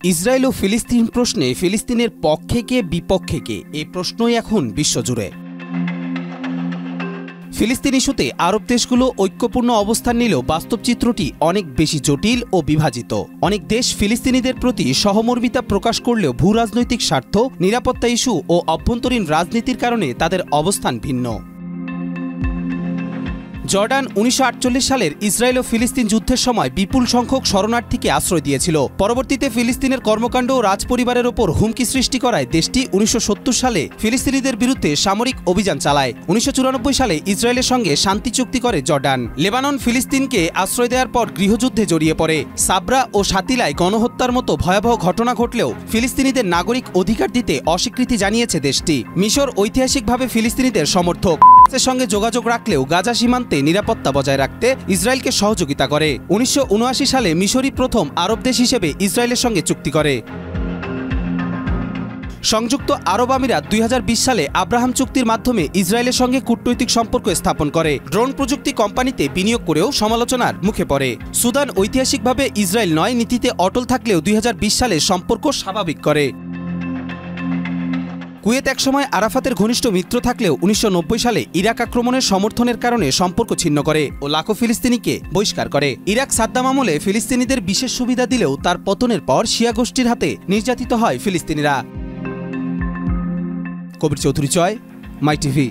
Israel ও ফিলিস্তিন প্রশ্নে ফিলিস্তিনের পক্ষে কে বিপক্ষে কে এই প্রশ্নই এখন বিশ্বজুড়ে। ফিলিস্তিন ইস্যুতে আরব দেশগুলো ঐক্যপূর্ণ অবস্থান নিলেও বাস্তব চিত্রটি অনেক বেশি জটিল ও বিভাজিত। অনেক দেশ ফিলিস্তিনিদের প্রতি সহমর্মিতা প্রকাশ করলেও ভূরাজনৈতিক স্বার্থ, নিরাপত্তা ইস্যু ও অভ্যন্তরীণ রাজনীতির কারণে তাদের অবস্থান ভিন্ন। জর্ডান ১৯৪৮ সালের ইসরায়েল ও ফিলিস্তিন যুদ্ধের সময় বিপুল সংখ্যক শরণার্থীকে আশ্রয় দিয়েছিল। পরবর্তীতে ফিলিস্তিনের কর্মকাণ্ড ও রাজপরিবারের ওপর হুমকি সৃষ্টি করায় দেশটি ১৯৭০ সালে ফিলিস্তিনিদের বিরুদ্ধে সামরিক অভিযান চালায়। ১৯৯৪ সালে ইসরায়েলের সঙ্গে শান্তি চুক্তি করে জর্ডান। লেবানন ফিলিস্তিনকে আশ্রয় দেওয়ার পর গৃহযুদ্ধে জড়িয়ে পড়ে। সাবরা ও শাতিলায় গণহত্যার মতো ভয়াবহ ঘটনা ঘটলেও ফিলিস্তিনিদের নাগরিক অধিকার দিতে অস্বীকৃতি জানিয়েছে দেশটি। মিশর ঐতিহাসিকভাবে ফিলিস্তিনিদের সমর্থক। এর সঙ্গে যোগাযোগ রাখলেও গাজা সীমান্তে নিরাপত্তা বজায় রাখতে ইসরায়েলকে সহযোগিতা করে। ১৯৭৯ সালে মিশরই প্রথম আরব দেশ হিসেবে ইসরায়েলের সঙ্গে চুক্তি করে। সংযুক্ত আরব আমিরাত ২০২০ সালে আব্রাহাম চুক্তির মাধ্যমে ইসরায়েলের সঙ্গে কূটনৈতিক সম্পর্ক স্থাপন করে। ড্রোন প্রযুক্তি কোম্পানিতে বিনিয়োগ করেও সমালোচনার মুখে পড়ে। সুদান ঐতিহাসিকভাবে ইসরায়েল নয় নীতিতে অটল থাকলেও ২০২০ সালে সম্পর্ক স্বাভাবিক করে। কুয়েত একসময় আরাফাতের ঘনিষ্ঠ মিত্র থাকলেও ১৯৯০ সালে ইরাক আক্রমণের সমর্থনের কারণে সম্পর্ক ছিন্ন করে ও লাখো ফিলিস্তিনিকে বহিষ্কার করে। ইরাক সাদ্দাম আমলে ফিলিস্তিনিদের বিশেষ সুবিধা দিলেও তার পতনের পর শিয়া গোষ্ঠীর হাতে নির্যাতিত হয় ফিলিস্তিনিরা। কবির চৌধুরী, মাই টিভি।